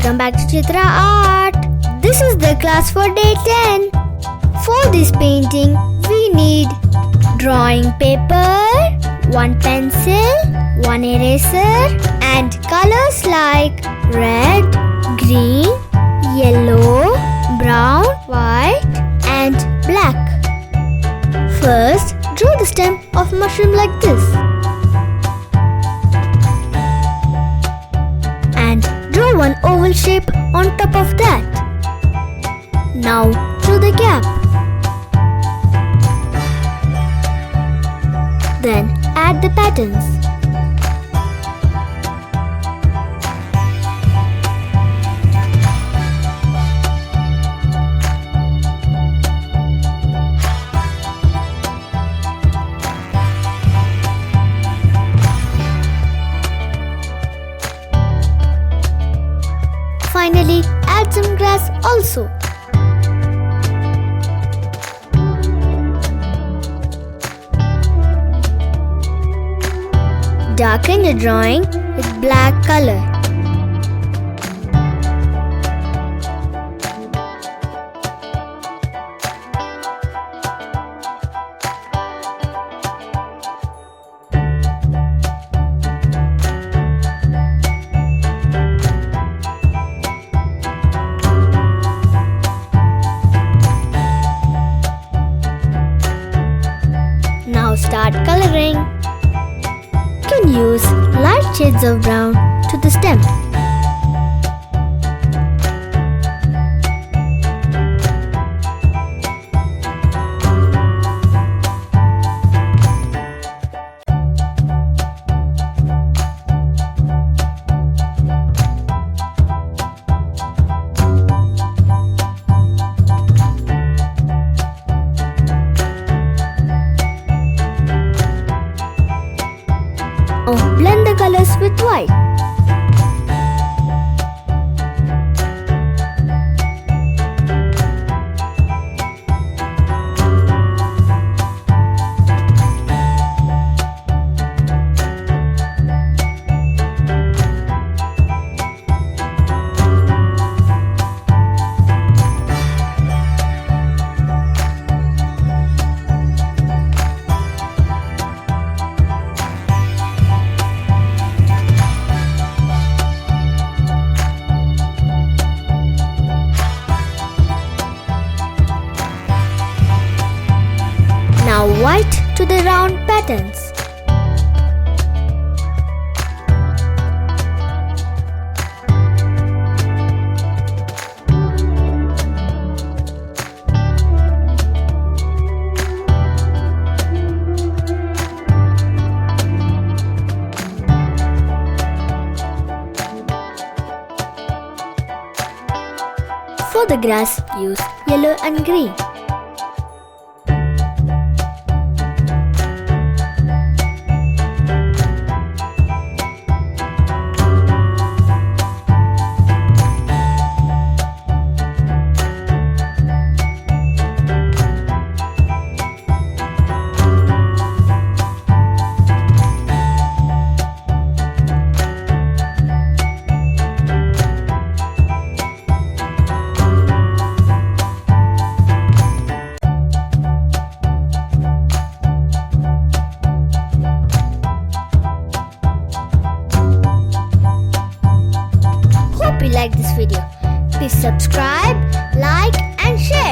Welcome back to Chitra Art. This is the class for day 10. For this painting, we need drawing paper, one pencil, one eraser, and colors like red, green, yellow, brown, white, and black. First, draw the stem of mushroom like this. And draw one oval shape on top of that. Now draw the cap. Then add the patterns. Finally, add some grass also. Darken the drawing with black color. Now start coloring. You can use light shades of brown to the stem. Blend the colors with white. Now white to the round patterns. For the grass, use yellow and green. Hope you like this video. Please subscribe, like and share.